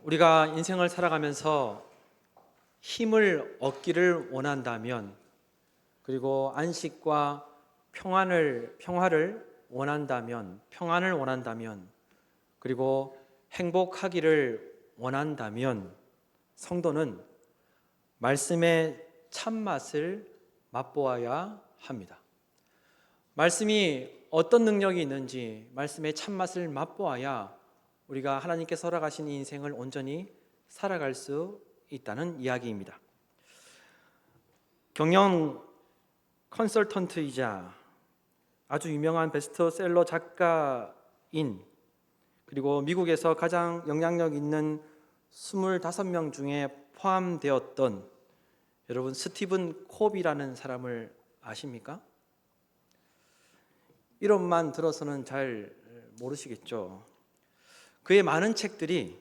우리가 인생을 살아가면서 힘을 얻기를 원한다면, 그리고 안식과 평화를 원한다면, 그리고 행복하기를 원한다면, 성도는 말씀의 참맛을 맛보아야 합니다. 말씀이 어떤 능력이 있는지, 말씀의 참맛을 맛보아야 우리가 하나님께서 허락하신 이 인생을 온전히 살아갈 수 있다는 이야기입니다. 경영 컨설턴트이자 아주 유명한 베스트셀러 작가인, 그리고 미국에서 가장 영향력 있는 25명 중에 포함되었던 여러분, 스티븐 콥이라는 사람을 아십니까? 이름만 들어서는 잘 모르시겠죠. 그의 많은 책들이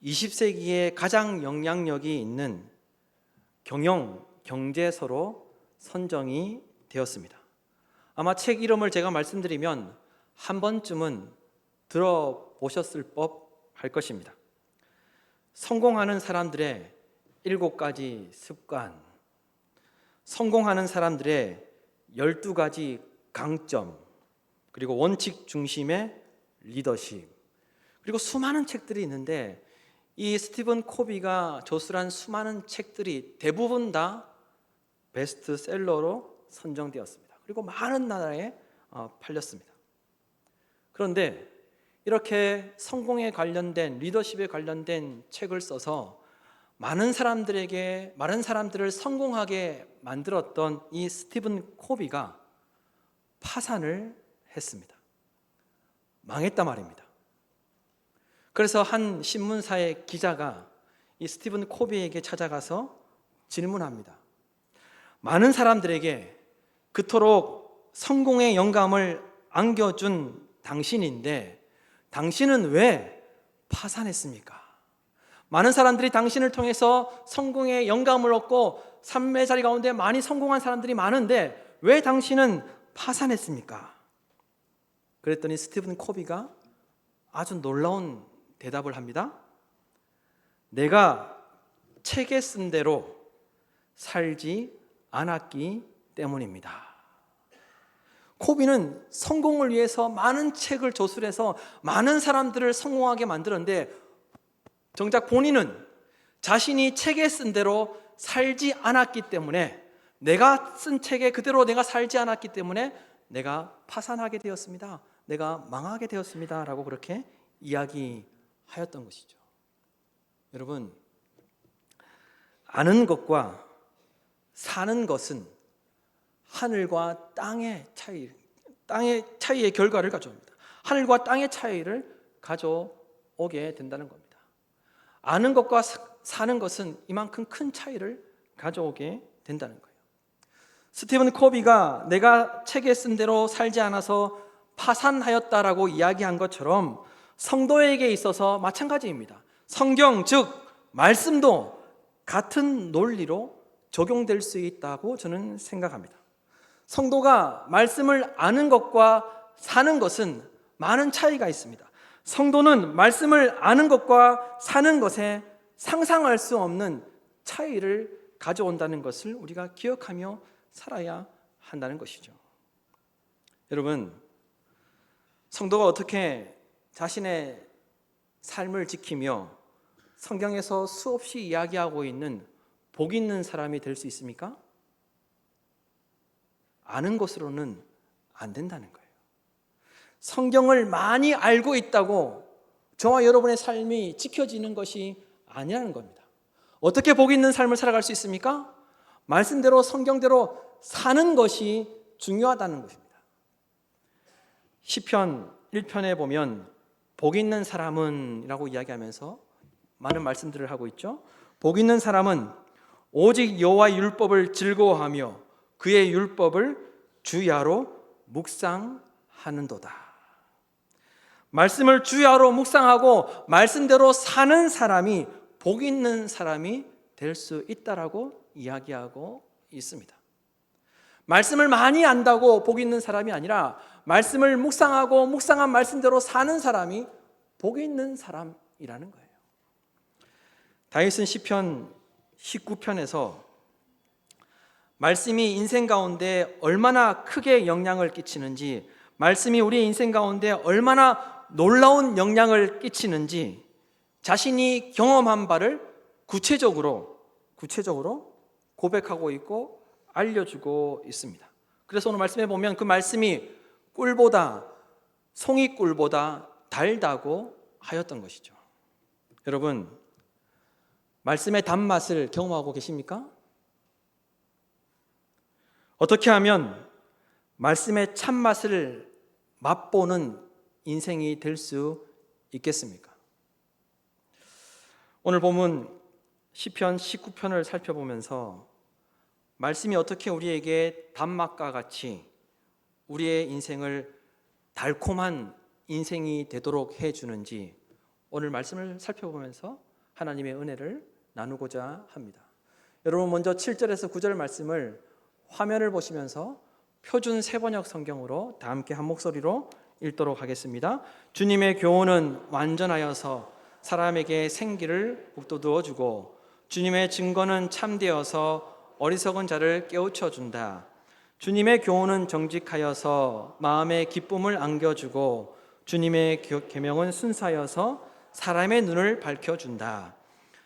20세기에 가장 영향력이 있는 경제서로 선정이 되었습니다. 아마 책 이름을 제가 말씀드리면 한 번쯤은 들어보셨을 법할 것입니다. 성공하는 사람들의 7가지 습관, 성공하는 사람들의 12가지 강점, 그리고 원칙 중심의 리더십, 그리고 수많은 책들이 있는데, 이 스티븐 코비가 저술한 수많은 책들이 대부분 다 베스트셀러로 선정되었습니다. 그리고 많은 나라에 팔렸습니다. 그런데 이렇게 성공에 관련된, 리더십에 관련된 책을 써서 많은 사람들을 성공하게 만들었던 이 스티븐 코비가 파산을 했습니다. 망했단 말입니다. 그래서 한 신문사의 기자가 이 스티븐 코비에게 찾아가서 질문합니다. 많은 사람들에게 그토록 성공의 영감을 안겨준 당신인데, 당신은 왜 파산했습니까? 많은 사람들이 당신을 통해서 성공의 영감을 얻고 삶의 자리 가운데 많이 성공한 사람들이 많은데 왜 당신은 파산했습니까? 그랬더니 스티븐 코비가 아주 놀라운 대답을 합니다. 내가 책에 쓴 대로 살지 않았기 때문입니다. 코비는 성공을 위해서 많은 책을 저술해서 많은 사람들을 성공하게 만들었는데, 정작 본인은 자신이 책에 쓴 대로 살지 않았기 때문에, 내가 쓴 책에 그대로 내가 살지 않았기 때문에 내가 파산하게 되었습니다. 내가 망하게 되었습니다. 라고 그렇게 이야기하였던 것이죠. 여러분, 아는 사는 것은 하늘과 땅의 차이의 결과를 가져옵니다. 하늘과 땅의 차이를 가져오게 된다는 겁니다. 아는 것과 사는 것은 이만큼 큰 차이를 가져오게 된다는 거예요. 스티븐 코비가 내가 책에 쓴 대로 살지 않아서 파산하였다라고 이야기한 것처럼 성도에게 있어서 마찬가지입니다. 성경, 즉 말씀도 같은 논리로 적용될 수 있다고 저는 생각합니다. 성도가 말씀을 아는 것과 사는 것은 많은 차이가 있습니다. 성도는 말씀을 아는 것과 사는 것에 상상할 수 없는 차이를 가져온다는 것을 우리가 기억하며 살아야 한다는 것이죠. 여러분, 성도가 어떻게 자신의 삶을 지키며 성경에서 수없이 이야기하고 있는 복 있는 사람이 될 수 있습니까? 아는 것으로는 안 된다는 거예요. 성경을 많이 알고 있다고 저와 여러분의 삶이 지켜지는 것이 아니라는 겁니다. 어떻게 복 있는 삶을 살아갈 수 있습니까? 말씀대로 성경대로 사는 것이 중요하다는 것입니다. 시편 1편에 보면 복 있는 사람은 이라고 이야기하면서 많은 말씀들을 하고 있죠. 복 있는 사람은 오직 여호와의 율법을 즐거워하며 그의 율법을 주야로 묵상하는도다. 말씀을 주야로 묵상하고 말씀대로 사는 사람이 복 있는 사람이 될 수 있다라고 이야기하고 있습니다. 말씀을 많이 안다고 복 있는 사람이 아니라 말씀을 묵상하고 묵상한 말씀대로 사는 사람이 복 있는 사람 거예요. 다윗은 시편 19편에서 말씀이 인생 가운데 얼마나 크게 영향을 끼치는지, 말씀이 우리의 인생 가운데 얼마나 놀라운 영향을 끼치는지 자신이 경험한 바를 구체적으로 고백하고 있고 알려주고 있습니다. 그래서 오늘 말씀에 보면 그 말씀이 송이꿀보다 달다고 하였던 것이죠. 여러분, 말씀의 단맛을 경험하고 계십니까? 어떻게 하면 말씀의 참맛을 맛보는 인생이 될 수 있겠습니까? 오늘 본문 시편 19편을 살펴보면서 말씀이 어떻게 우리에게 단맛과 같이 우리의 인생을 달콤한 인생이 되도록 해주는지 오늘 말씀을 살펴보면서 하나님의 은혜를 나누고자 합니다. 여러분, 먼저 7절에서 9절 말씀을 화면을 보시면서 표준 세번역 성경으로 다 함께 한 목소리로 읽도록 하겠습니다. 주님의 교훈은 완전하여서 사람에게 생기를 북돋워 주고 주님의 증거는 참되어서 어리석은 자를 깨우쳐 준다. 주님의 교훈은 정직하여서 마음에 기쁨을 안겨주고 주님의 계명은 순수하여서 사람의 눈을 밝혀준다.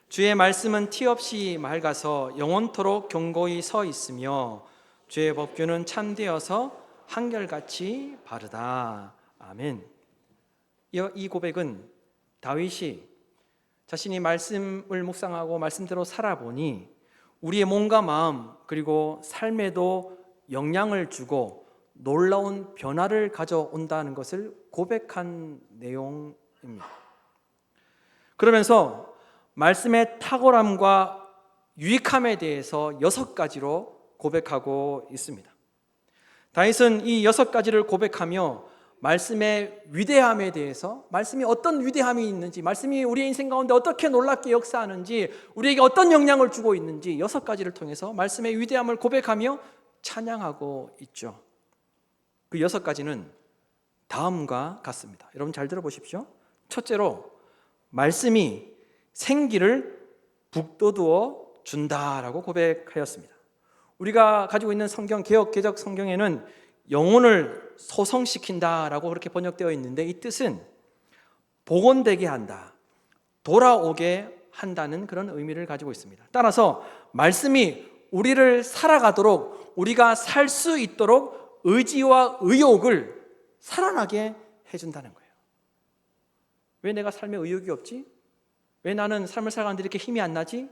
주의 말씀은 티 없이 맑아서 영원토록 견고히 서 있으며 주의 법규는 참되어서 한결같이 바르다. 아멘. 이 고백은 다윗이 자신이 말씀을 묵상하고 말씀대로 살아보니 우리의 몸과 마음 그리고 삶에도 영향을 주고 놀라운 변화를 가져온다는 것을 고백한 내용입니다. 그러면서 말씀의 탁월함과 유익함에 대해서 6가지로 고백하고 있습니다. 다윗은 이 6가지를 고백하며 말씀의 위대함에 대해서, 말씀이 어떤 위대함이 있는지, 말씀이 우리의 인생 가운데 어떻게 놀랍게 역사하는지, 우리에게 어떤 영향을 주고 있는지 6가지를 통해서 말씀의 위대함을 고백하며 찬양하고 있죠. 그 6가지는 다음과 같습니다. 여러분 잘 들어보십시오. 첫째로, 말씀이 생기를 북돋워 준다라고 고백하였습니다. 우리가 가지고 있는 성경, 개역 개적 성경에는 영혼을 소성시킨다라고 그렇게 번역되어 있는데, 이 뜻은 복원되게 한다, 돌아오게 한다는 그런 의미를 가지고 있습니다. 따라서 말씀이 우리를 살아가도록, 우리가 살 수 있도록 의지와 의욕을 살아나게 해준다는 거예요. 왜 내가 삶에 의욕이 없지? 왜 나는 삶을 살아가는데 이렇게 힘이 안 나지?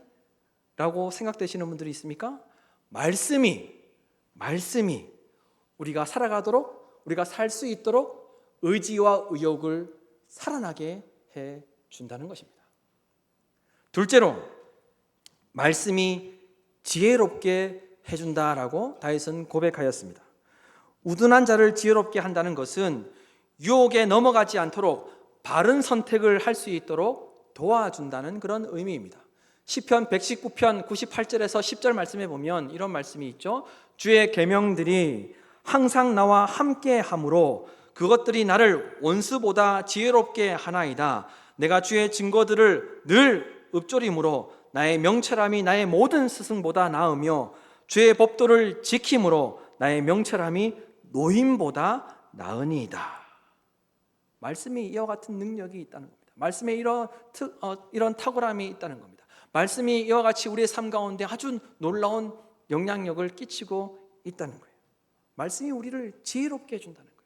라고 생각되시는 분들이 있습니까? 말씀이 우리가 살아가도록, 우리가 살 수 있도록 의지와 의욕을 살아나게 해준다는 것입니다. 둘째로, 말씀이 지혜롭게 해준다라고 다윗은 고백하였습니다. 우둔한 자를 지혜롭게 한다는 것은 유혹에 넘어가지 않도록 바른 선택을 할 수 있도록 도와준다는 그런 의미입니다. 시편 119편 98절에서 10절 말씀에 보면 이런 말씀이 있죠. 주의 계명들이 항상 나와 함께 함으로 그것들이 나를 원수보다 지혜롭게 하나이다. 내가 주의 증거들을 늘 읊조림으로 나의 명철함이 나의 모든 스승보다 나으며 주의 법도를 지킴으로 나의 명철함이 노임보다 나으니이다. 말씀이 이와 같은 능력이 있다는 겁니다. 말씀에 이런 탁월함이 있다는 겁니다. 말씀이 이와 같이 우리의 삶 가운데 아주 놀라운 영향력을 끼치고 있다는 거예요. 말씀이 우리를 지혜롭게 해준다는 거예요.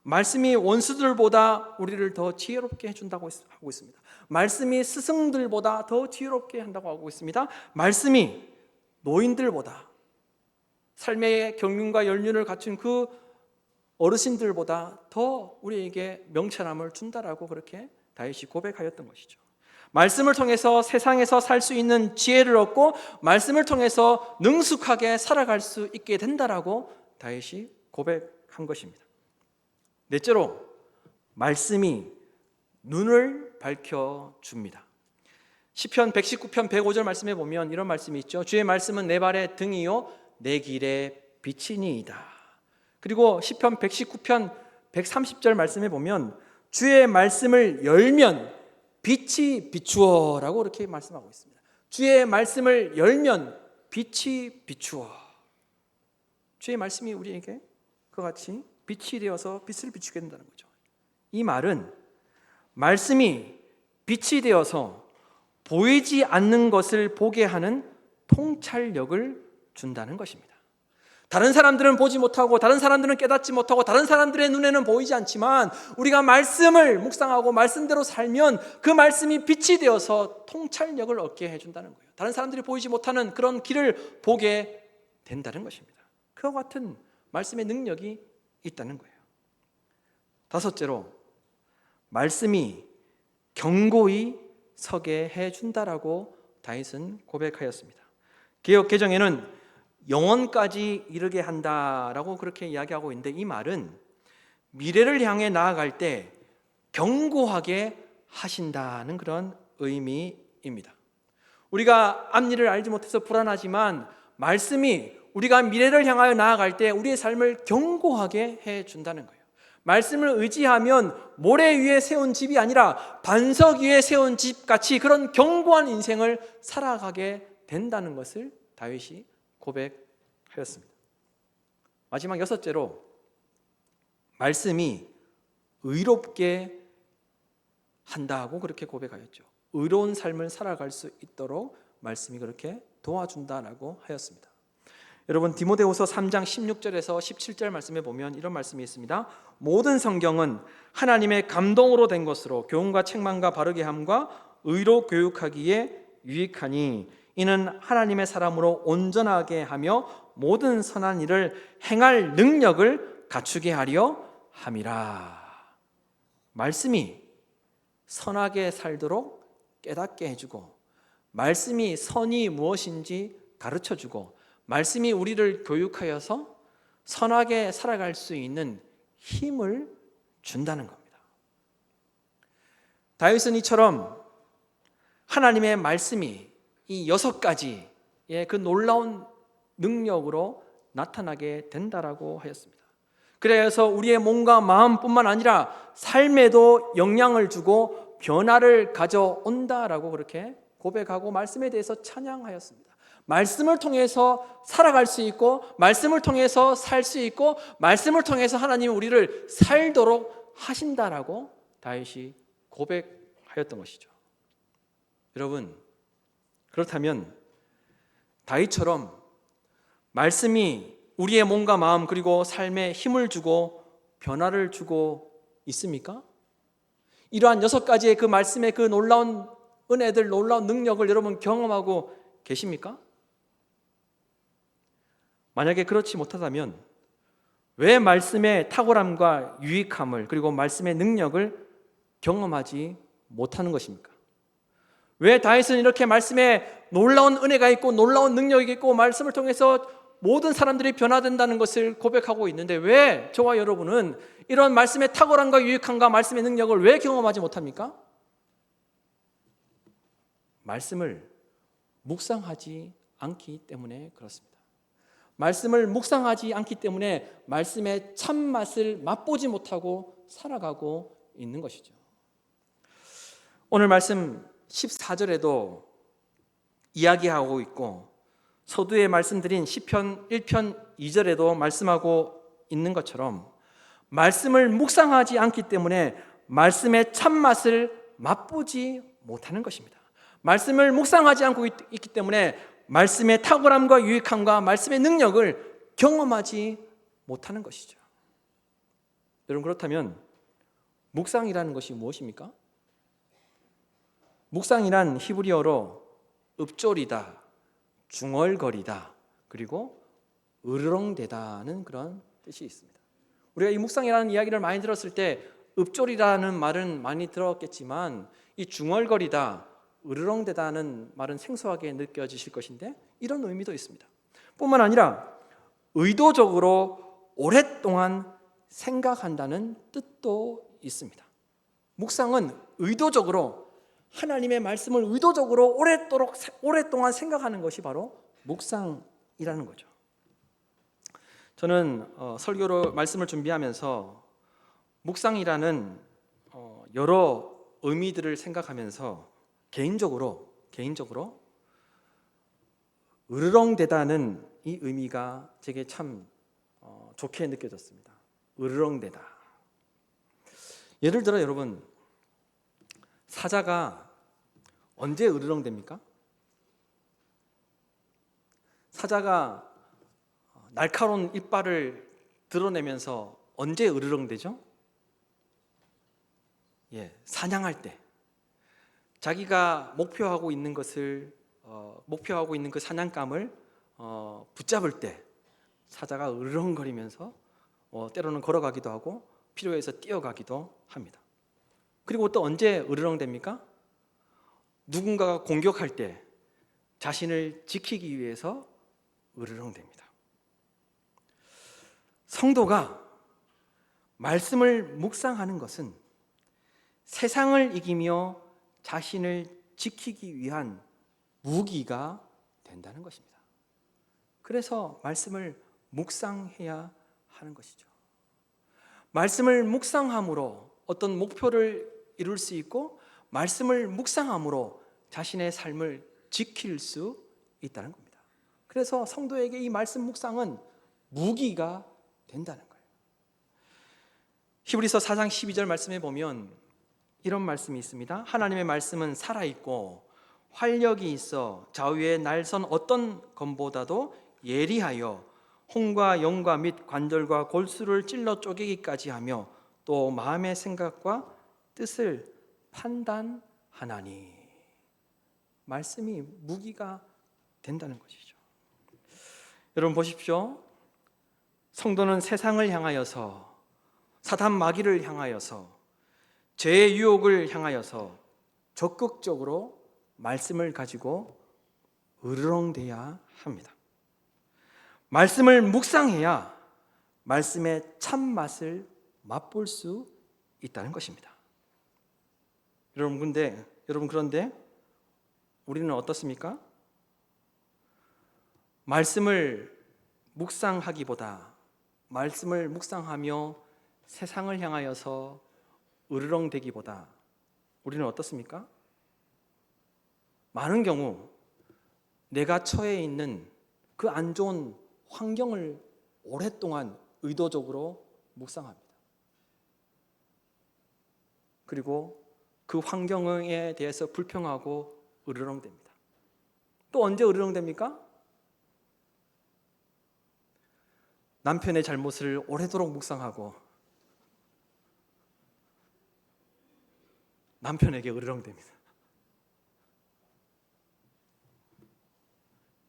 말씀이 원수들보다 우리를 더 지혜롭게 해준다고 하고 있습니다. 말씀이 스승들보다 더 지혜롭게 한다고 하고 있습니다. 말씀이 노인들보다, 삶의 경륜과 연륜을 갖춘 그 어르신들보다 더 우리에게 명철함을 준다라고 그렇게 다윗이 고백하였던 것이죠. 말씀을 통해서 세상에서 살 수 있는 지혜를 얻고 말씀을 통해서 능숙하게 살아갈 수 있게 된다라고 다윗이 고백한 것입니다. 넷째로, 말씀이 눈을 밝혀줍니다. 시편 119편 105절 말씀에 보면 이런 말씀이 있죠. 주의 말씀은 내 발의 등이요 내 길의 빛이니이다. 그리고 시편 119편 130절 말씀에 보면 주의 말씀을 열면 빛이 비추어라고 이렇게 말씀하고 있습니다. 주의 말씀을 열면 빛이 비추어. 주의 말씀이 우리에게 그와 같이 빛이 되어서 빛을 비추게 된다는 거죠. 이 말은 말씀이 빛이 되어서 보이지 않는 것을 보게 하는 통찰력을 준다는 것입니다. 다른 사람들은 보지 못하고 다른 사람들은 깨닫지 못하고 다른 사람들의 눈에는 보이지 않지만 우리가 말씀을 묵상하고 말씀대로 살면 그 말씀이 빛이 되어서 통찰력을 얻게 해준다는 거예요. 다른 사람들이 보이지 못하는 그런 길을 보게 된다는 것입니다. 그와 같은 말씀의 능력이 있다는 거예요. 다섯째로, 말씀이 견고히 서게 해준다라고 다윗은 고백하였습니다. 개역 개정에는 영원까지 이르게 한다라고 그렇게 이야기하고 있는데, 이 말은 미래를 향해 나아갈 때 견고하게 하신다는 그런 의미입니다. 우리가 앞일을 알지 못해서 불안하지만 말씀이 우리가 미래를 향하여 나아갈 때 우리의 삶을 견고하게 해준다는 거예요. 말씀을 의지하면 모래 위에 세운 집이 아니라 반석 위에 세운 집같이 그런 견고한 인생을 살아가게 된다는 것을 다윗이 고백하였습니다. 마지막 여섯째로, 말씀이 의롭게 한다고 그렇게 고백하였죠. 의로운 삶을 살아갈 수 있도록 말씀이 그렇게 도와준다라고 하였습니다. 여러분, 디모데후서 3장 16절에서 17절 말씀에 보면 이런 말씀이 있습니다. 모든 성경은 하나님의 감동으로 된 것으로 교훈과 책망과 바르게 함과 의로 교육하기에 유익하니 이는 하나님의 사람으로 온전하게 하며 모든 선한 일을 행할 능력을 갖추게 하려 함이라. 말씀이 선하게 살도록 깨닫게 해주고, 말씀이 선이 무엇인지 가르쳐주고, 말씀이 우리를 교육하여서 선하게 살아갈 수 있는 힘을 준다는 겁니다. 다윗은 이처럼 하나님의 말씀이 이 6가지의 그 놀라운 능력으로 나타나게 된다라고 하였습니다. 그래서 우리의 몸과 마음뿐만 아니라 삶에도 영향을 주고 변화를 가져온다라고 그렇게 고백하고 말씀에 대해서 찬양하였습니다. 말씀을 통해서 살아갈 수 있고, 말씀을 통해서 살 수 있고, 말씀을 통해서 하나님이 우리를 살도록 하신다라고 다윗이 고백하였던 것이죠. 여러분, 그렇다면 다윗처럼 말씀이 우리의 몸과 마음 그리고 삶에 힘을 주고 변화를 주고 있습니까? 이러한 6가지의 그 말씀의 그 놀라운 은혜들, 놀라운 능력을 여러분 경험하고 계십니까? 만약에 그렇지 못하다면 왜 말씀의 탁월함과 유익함을 그리고 말씀의 능력을 경험하지 못하는 것입니까? 왜 다윗은 이렇게 말씀에 놀라운 은혜가 있고 놀라운 능력이 있고 말씀을 통해서 모든 사람들이 변화된다는 것을 고백하고 있는데 왜 저와 여러분은 이런 말씀의 탁월함과 유익함과 말씀의 능력을 왜 경험하지 못합니까? 말씀을 묵상하지 않기 때문에 그렇습니다. 말씀을 묵상하지 않기 때문에 말씀의 참맛을 맛보지 못하고 살아가고 있는 것이죠. 오늘 말씀 14절에도 이야기하고 있고 서두에 말씀드린 시편 1편 2절에도 말씀하고 있는 것처럼 말씀을 묵상하지 않기 때문에 말씀의 참맛을 맛보지 못하는 것입니다. 말씀을 묵상하지 않고 있기 때문에 말씀의 탁월함과 유익함과 말씀의 능력을 경험하지 못하는 것이죠. 여러분, 그렇다면 묵상이라는 것이 무엇입니까? 묵상이란 히브리어로 읊조리다, 중얼거리다, 그리고 으르렁대다는 그런 뜻이 있습니다. 우리가 이 묵상이라는 이야기를 많이 들었을 때 읊조리다는 말은 많이 들었겠지만 이 중얼거리다, 으르렁대다는 말은 생소하게 느껴지실 것인데 이런 의미도 있습니다. 뿐만 아니라 의도적으로 오랫동안 생각한다는 뜻도 있습니다. 묵상은 의도적으로 하나님의 말씀을 의도적으로 오랫동안 생각하는 것이 바로 묵상이라는 거죠. 저는 설교로 말씀을 준비하면서 묵상이라는 여러 의미들을 생각하면서 개인적으로 으르렁대다는 이 의미가 제게 참 좋게 느껴졌습니다. 으르렁대다. 예를 들어 여러분, 사자가 언제 으르렁댑니까? 사자가 날카로운 이빨을 드러내면서 언제 으르렁대죠? 사냥할 때, 자기가 목표하고 있는 그 사냥감을 붙잡을 때 사자가 으르렁거리면서 때로는 걸어가기도 하고 필요해서 뛰어가기도 합니다. 그리고 또 언제 으르렁댑니까? 누군가가 공격할 때 자신을 지키기 위해서 으르렁댑니다. 성도가 말씀을 묵상하는 것은 세상을 이기며 자신을 지키기 위한 무기가 된다는 것입니다. 그래서 말씀을 묵상해야 하는 것이죠. 말씀을 묵상함으로 어떤 목표를 이룰 수 있고, 말씀을 묵상함으로 자신의 삶을 지킬 수 있다는 겁니다. 그래서 성도에게 이 말씀 묵상은 무기가 된다는 거예요. 히브리서 4장 12절 말씀에 보면 이런 말씀이 있습니다. 하나님의 말씀은 살아있고 활력이 있어 좌우의 날선 어떤 검보다도 예리하여 혼과 영과 및 관절과 골수를 찔러 쪼개기까지 하며 또 마음의 생각과 뜻을 판단하나니. 말씀이 무기가 된다는 것이죠. 여러분 보십시오. 성도는 세상을 향하여서, 사단 마귀를 향하여서, 죄의 유혹을 향하여서 적극적으로 말씀을 가지고 으르렁대야 합니다. 말씀을 묵상해야 말씀의 참맛을 맛볼 수 있다는 것입니다. 여러분 그런데 우리는 어떻습니까? 말씀을 묵상하기보다, 말씀을 묵상하며 세상을 향하여서 으르렁대기보다 우리는 어떻습니까? 많은 경우 내가 처해 있는 그 안 좋은 환경을 오랫동안 의도적으로 묵상합니다. 그리고 그 환경에 대해서 불평하고 으르렁댑니다. 또 언제 으르렁댑니까? 남편의 잘못을 오래도록 묵상하고 남편에게 으르렁댑니다.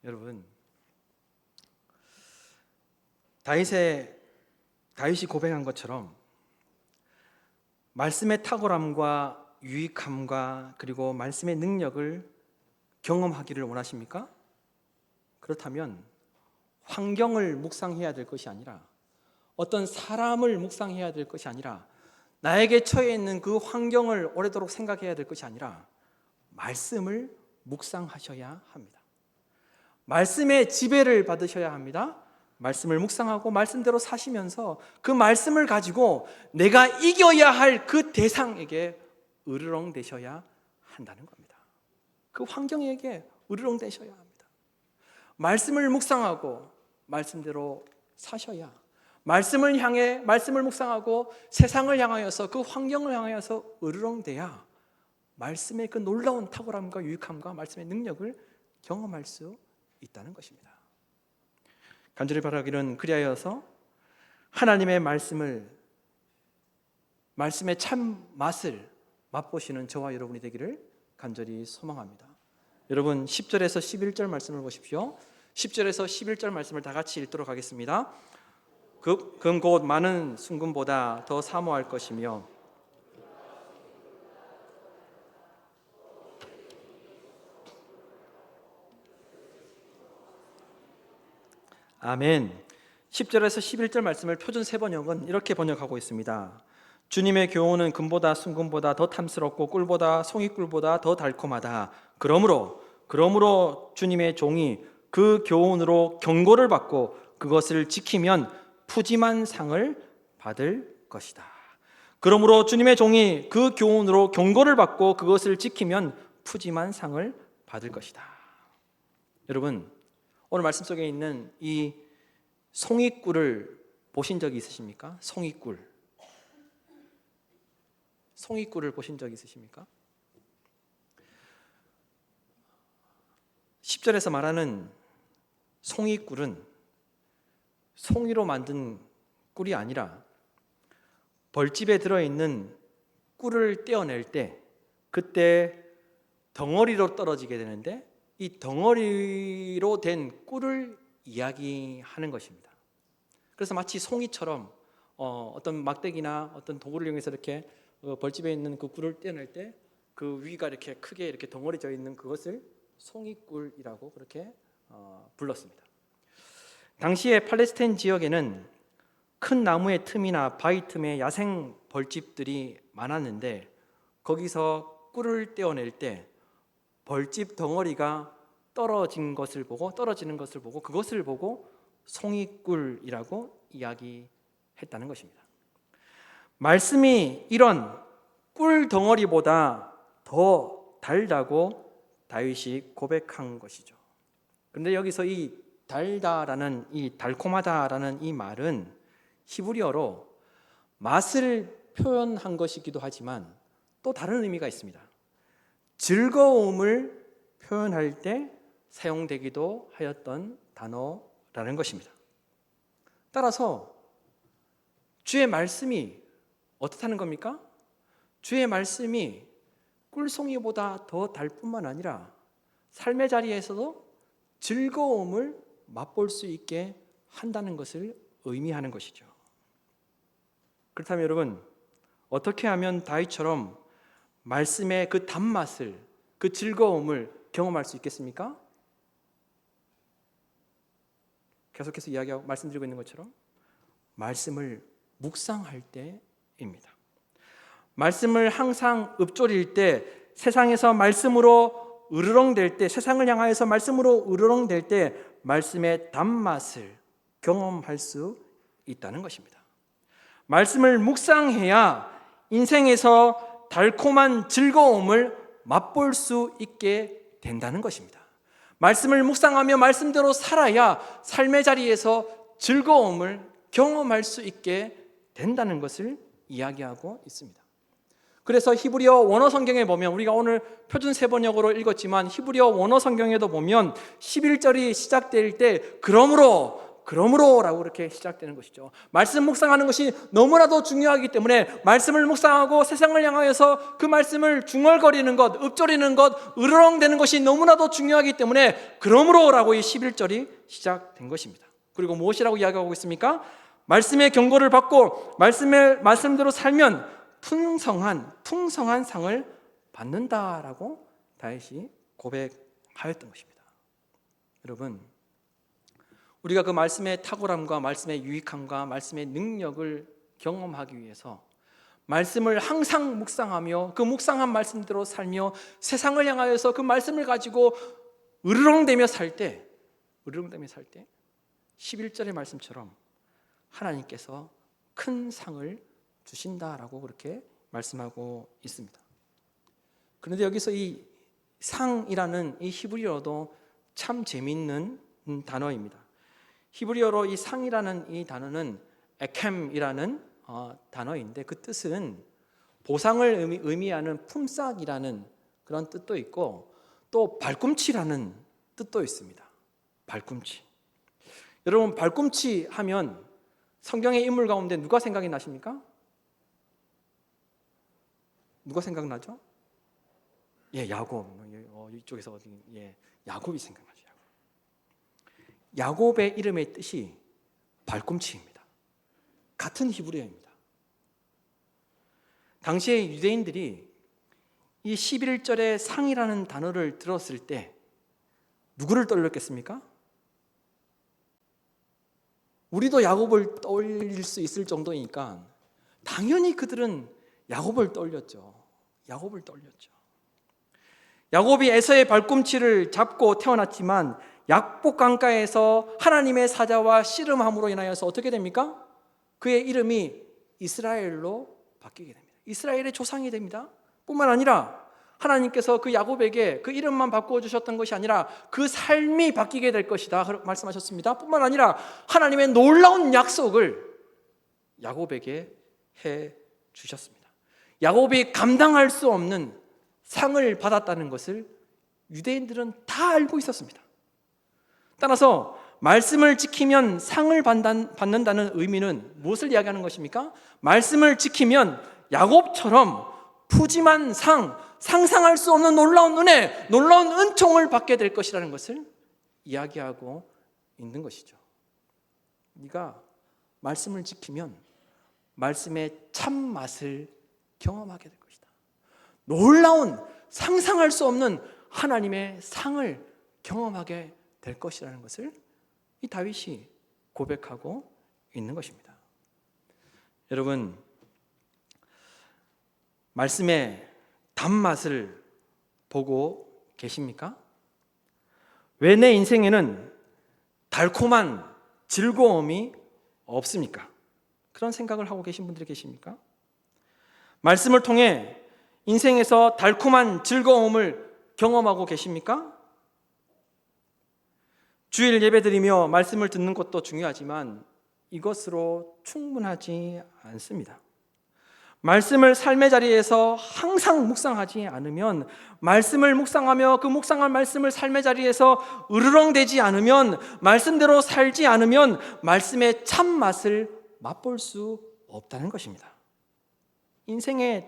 여러분, 다윗이 고백한 것처럼 말씀의 탁월함과 유익함과 그리고 말씀의 능력을 경험하기를 원하십니까? 그렇다면 환경을 묵상해야 될 것이 아니라, 어떤 사람을 묵상해야 될 것이 아니라, 나에게 처해 있는 그 환경을 오래도록 생각해야 될 것이 아니라 말씀을 묵상하셔야 합니다. 말씀의 지배를 받으셔야 합니다. 말씀을 묵상하고 말씀대로 사시면서 그 말씀을 가지고 내가 이겨야 할 그 대상에게 으르렁대셔야 한다는 겁니다. 그 환경에게 으르렁대셔야 합니다. 말씀을 묵상하고 말씀대로 사셔야, 말씀을 묵상하고 세상을 향하여서, 그 환경을 향하여서 으르렁대야 말씀의 그 놀라운 탁월함과 유익함과 말씀의 능력을 경험할 수 있다는 것입니다. 간절히 바라기는 그리하여서 하나님의 말씀의 참 맛을 맛보시는 저와 여러분이 되기를 간절히 소망합니다. 여러분 10절에서 11절 말씀을 보십시오. 10절에서 11절 말씀을 다 같이 읽도록 하겠습니다. 금 곧 많은 순금보다 더 사모할 것이며 아멘. 10절에서 11절 말씀을 표준 세번역은 이렇게 번역하고 있습니다. 주님의 교훈은 금보다 순금보다 더 탐스럽고 꿀보다 송이꿀보다 더 달콤하다. 그러므로 주님의 종이 그 교훈으로 경고를 받고 그것을 지키면 푸짐한 상을 받을 것이다. 그러므로 주님의 종이 그 교훈으로 경고를 받고 그것을 지키면 푸짐한 상을 받을 것이다. 여러분, 오늘 말씀 속에 있는 이 송이꿀을 보신 적이 있으십니까? 송이꿀을 보신 적이 있으십니까? 10절에서 말하는 송이꿀은 송이로 만든 꿀이 아니라 벌집에 들어있는 꿀을 떼어낼 때 그때 덩어리로 떨어지게 되는데 이 덩어리로 된 꿀을 이야기하는 것입니다. 그래서 마치 송이처럼 어떤 막대기나 어떤 도구를 이용해서 이렇게 벌집에 있는 그 꿀을 떼어낼 때 그 위가 이렇게 크게 이렇게 덩어리져 있는 그것을 송이꿀이라고 그렇게 불렀습니다. 당시에 팔레스타인 지역에는 큰 나무의 틈이나 바위 틈에 야생 벌집들이 많았는데 거기서 꿀을 떼어낼 때 벌집 덩어리가 떨어지는 것을 보고 그것을 보고 송이꿀이라고 이야기했다는 것입니다. 말씀이 이런 꿀 덩어리보다 더 달다고 다윗이 고백한 것이죠. 그런데 여기서 이 달다라는 이 달콤하다라는 이 말은 히브리어로 맛을 표현한 것이기도 하지만 또 다른 의미가 있습니다. 즐거움을 표현할 때 사용되기도 하였던 단어라는 것입니다. 따라서 주의 말씀이 어떻다는 겁니까? 주의 말씀이 꿀송이보다 더 달 뿐만 아니라 삶의 자리에서도 즐거움을 맛볼 수 있게 한다는 것을 의미하는 것이죠. 그렇다면 여러분, 어떻게 하면 다윗처럼 말씀의 그 단맛을, 그 즐거움을 경험할 수 있겠습니까? 계속해서 이야기하고 말씀드리고 있는 것처럼 말씀을 묵상할 때입니다. 말씀을 항상 읊조릴 때, 세상에서 말씀으로 으르렁댈 때, 세상을 향하여서 말씀으로 으르렁댈 때 말씀의 단맛을 경험할 수 있다는 것입니다. 말씀을 묵상해야 인생에서 달콤한 즐거움을 맛볼 수 있게 된다는 것입니다. 말씀을 묵상하며 말씀대로 살아야 삶의 자리에서 즐거움을 경험할 수 있게 된다는 것을 이야기하고 있습니다. 그래서 히브리어 원어 성경에 보면, 우리가 오늘 표준 세번역으로 읽었지만 히브리어 원어 성경에도 보면 11절이 시작될 때 그러므로라고 이렇게 시작되는 것이죠. 말씀 묵상하는 것이 너무나도 중요하기 때문에 말씀을 묵상하고 세상을 향하여서 그 말씀을 중얼거리는 것, 읊조리는 것, 으르렁대는 것이 너무나도 중요하기 때문에 그러므로라고 이 11절이 시작된 것입니다. 그리고 무엇이라고 이야기하고 있습니까? 말씀의 경고를 받고 말씀대로 살면 풍성한 상을 받는다라고 다윗이 고백하였던 것입니다. 여러분, 우리가 그 말씀의 탁월함과 말씀의 유익함과 말씀의 능력을 경험하기 위해서 말씀을 항상 묵상하며 그 묵상한 말씀대로 살며 세상을 향하여서 그 말씀을 가지고 으르렁대며 살 때 11절의 말씀처럼 하나님께서 큰 상을 주신다라고 그렇게 말씀하고 있습니다. 그런데 여기서 이 상이라는 이 히브리어도 참 재미있는 단어입니다. 히브리어로 이 상이라는 이 단어는 에켐이라는 단어인데 그 뜻은 보상을 의미하는 품삯이라는 그런 뜻도 있고 또 발꿈치라는 뜻도 있습니다. 발꿈치. 여러분, 발꿈치 하면 성경의 인물 가운데 누가 생각이 나십니까? 누가 생각나죠? 야곱. 이쪽에서 야곱이 생각나죠. 야곱의 이름의 뜻이 발꿈치입니다. 같은 히브리어입니다. 당시에 유대인들이 이 11절의 상이라는 단어를 들었을 때 누구를 떠올렸겠습니까? 우리도 야곱을 떠올릴 수 있을 정도이니까 당연히 그들은 야곱을 떠올렸죠. 야곱이 에서의 발꿈치를 잡고 태어났지만 약복 강가에서 하나님의 사자와 씨름함으로 인하여서 어떻게 됩니까? 그의 이름이 이스라엘로 바뀌게 됩니다. 이스라엘의 조상이 됩니다. 뿐만 아니라 하나님께서 그 야곱에게 그 이름만 바꾸어 주셨던 것이 아니라 그 삶이 바뀌게 될 것이다 말씀하셨습니다. 뿐만 아니라 하나님의 놀라운 약속을 야곱에게 해 주셨습니다. 야곱이 감당할 수 없는 상을 받았다는 것을 유대인들은 다 알고 있었습니다. 따라서 말씀을 지키면 상을 받는다는 의미는 무엇을 이야기하는 것입니까? 말씀을 지키면 야곱처럼 푸짐한 상상할 수 없는 놀라운 은혜, 놀라운 은총을 받게 될 것이라는 것을 이야기하고 있는 것이죠. 네가 말씀을 지키면 말씀의 참맛을 경험하게 될 것이다. 놀라운 상상할 수 없는 하나님의 상을 경험하게 될 것이라는 것을 이 다윗이 고백하고 있는 것입니다. 여러분, 말씀의 단맛을 보고 계십니까? 왜 내 인생에는 달콤한 즐거움이 없습니까? 그런 생각을 하고 계신 분들이 계십니까? 말씀을 통해 인생에서 달콤한 즐거움을 경험하고 계십니까? 주일 예배드리며 말씀을 듣는 것도 중요하지만 이것으로 충분하지 않습니다. 말씀을 삶의 자리에서 항상 묵상하지 않으면, 말씀을 묵상하며 그 묵상한 말씀을 삶의 자리에서 으르렁대지 않으면, 말씀대로 살지 않으면 말씀의 참맛을 맛볼 수 없다는 것입니다. 인생의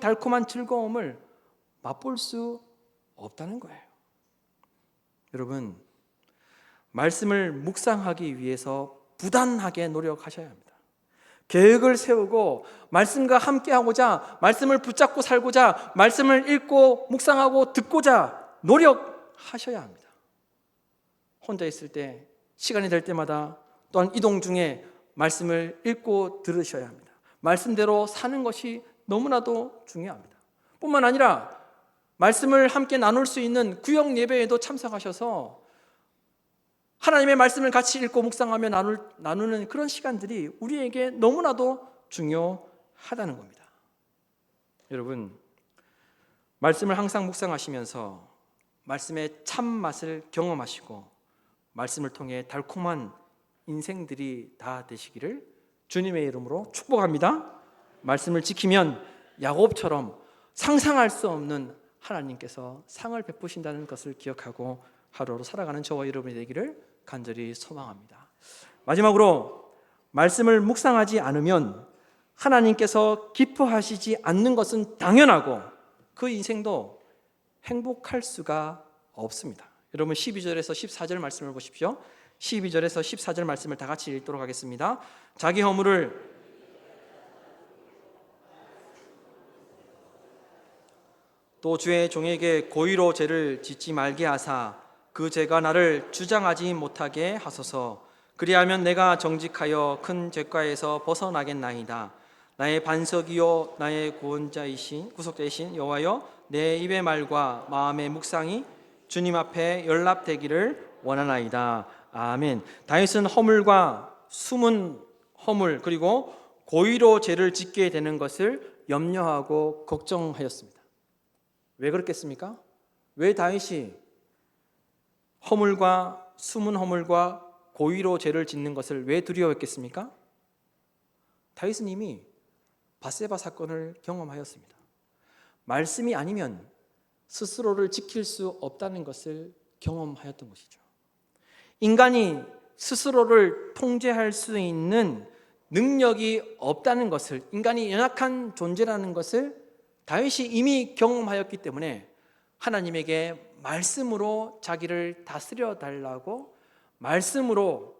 달콤한 즐거움을 맛볼 수 없다는 거예요. 여러분, 말씀을 묵상하기 위해서 부단하게 노력하셔야 합니다. 계획을 세우고 말씀과 함께하고자, 말씀을 붙잡고 살고자, 말씀을 읽고 묵상하고 듣고자 노력하셔야 합니다. 혼자 있을 때, 시간이 될 때마다, 또한 이동 중에 말씀을 읽고 들으셔야 합니다. 말씀대로 사는 것이 너무나도 중요합니다. 뿐만 아니라 말씀을 함께 나눌 수 있는 구역 예배에도 참석하셔서 하나님의 말씀을 같이 읽고 묵상하며 나누는 그런 시간들이 우리에게 너무나도 중요하다는 겁니다. 여러분, 말씀을 항상 묵상하시면서 말씀의 참맛을 경험하시고 말씀을 통해 달콤한 인생들이 다 되시기를 주님의 이름으로 축복합니다. 말씀을 지키면 야곱처럼 상상할 수 없는 하나님께서 상을 베푸신다는 것을 기억하고 하루하루 살아가는 저와 여러분이 되기를 간절히 소망합니다. 마지막으로, 말씀을 묵상하지 않으면 하나님께서 기뻐하시지 않는 것은 당연하고 그 인생도 행복할 수가 없습니다. 여러분, 12절에서 14절 말씀을 보십시오. 12절에서 14절 말씀을 다 같이 읽도록 하겠습니다. 자기 허물을 또 주의 종에게 고의로 죄를 짓지 말게 하사 그 죄가 나를 주장하지 못하게 하소서. 그리하면 내가 정직하여 큰 죄가에서 벗어나겠나이다. 나의 반석이요 나의 구속자이신 여호와여, 내 입의 말과 마음의 묵상이 주님 앞에 연락되기를 원하나이다. 아멘. 다윗은 허물과 숨은 허물, 그리고 고의로 죄를 짓게 되는 것을 염려하고 걱정하였습니다. 왜 그렇겠습니까? 왜 다윗이 허물과 숨은 허물과 고의로 죄를 짓는 것을 왜 두려워했겠습니까? 다윗은 이미 밧세바 사건을 경험하였습니다. 말씀이 아니면 스스로를 지킬 수 없다는 것을 경험하였던 것이죠. 인간이 스스로를 통제할 수 있는 능력이 없다는 것을, 인간이 연약한 존재라는 것을 다윗이 이미 경험하였기 때문에 하나님에게 말씀으로 자기를 다스려 달라고, 말씀으로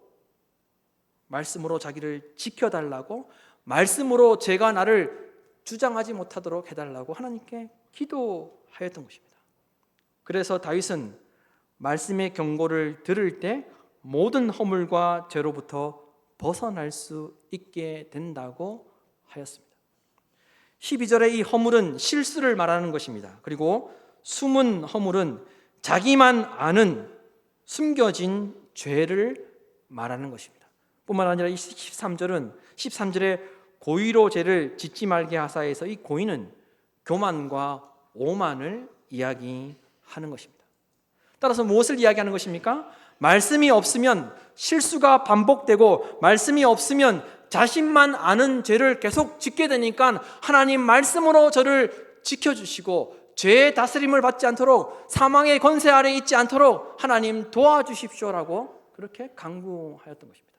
자기를 지켜달라고, 말씀으로 죄가 나를 주장하지 못하도록 해달라고 하나님께 기도하였던 것입니다. 그래서 다윗은 말씀의 경고를 들을 때 모든 허물과 죄로부터 벗어날 수 있게 된다고 하였습니다. 12절의 이 허물은 실수를 말하는 것입니다. 그리고 숨은 허물은 자기만 아는 숨겨진 죄를 말하는 것입니다. 뿐만 아니라 이 13절에 고의로 죄를 짓지 말게 하사에서 이 고의는 교만과 오만을 이야기하는 것입니다. 따라서 무엇을 이야기하는 것입니까? 말씀이 없으면 실수가 반복되고 말씀이 없으면 자신만 아는 죄를 계속 짓게 되니까 하나님 말씀으로 저를 지켜주시고 죄의 다스림을 받지 않도록 사망의 권세 아래 있지 않도록 하나님 도와주십시오라고 그렇게 강구하였던 것입니다.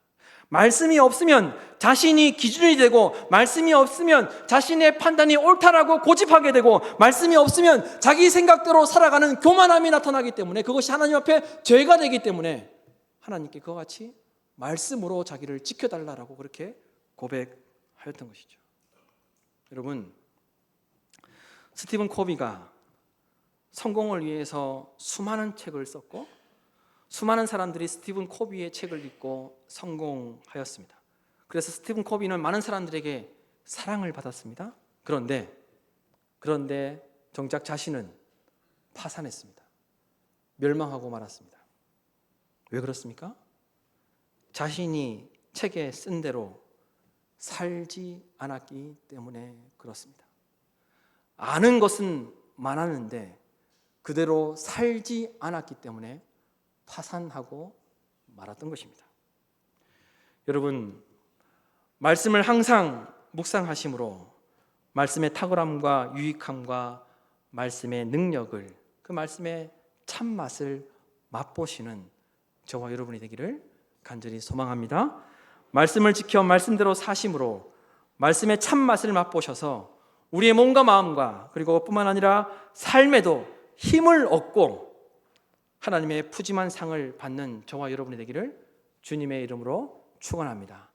말씀이 없으면 자신이 기준이 되고 말씀이 없으면 자신의 판단이 옳다라고 고집하게 되고 말씀이 없으면 자기 생각대로 살아가는 교만함이 나타나기 때문에 그것이 하나님 앞에 죄가 되기 때문에 하나님께 그와 같이 말씀으로 자기를 지켜달라고 그렇게 고백하였던 것이죠. 여러분, 스티븐 코비가 성공을 위해서 수많은 책을 썼고 수많은 사람들이 스티븐 코비의 책을 읽고 성공하였습니다. 그래서 스티븐 코비는 많은 사람들에게 사랑을 받았습니다. 그런데 정작 자신은 파산했습니다. 멸망하고 말았습니다. 왜 그렇습니까? 자신이 책에 쓴 대로 살지 않았기 때문에 그렇습니다. 아는 것은 많았는데 그대로 살지 않았기 때문에 파산하고 말았던 것입니다. 여러분, 말씀을 항상 묵상하심으로 말씀의 탁월함과 유익함과 말씀의 능력을, 그 말씀의 참맛을 맛보시는 저와 여러분이 되기를 간절히 소망합니다. 말씀을 지켜 말씀대로 사심으로 말씀의 참맛을 맛보셔서 우리의 몸과 마음과 그리고 뿐만 아니라 삶에도 힘을 얻고 하나님의 푸짐한 상을 받는 저와 여러분이 되기를 주님의 이름으로 축원합니다.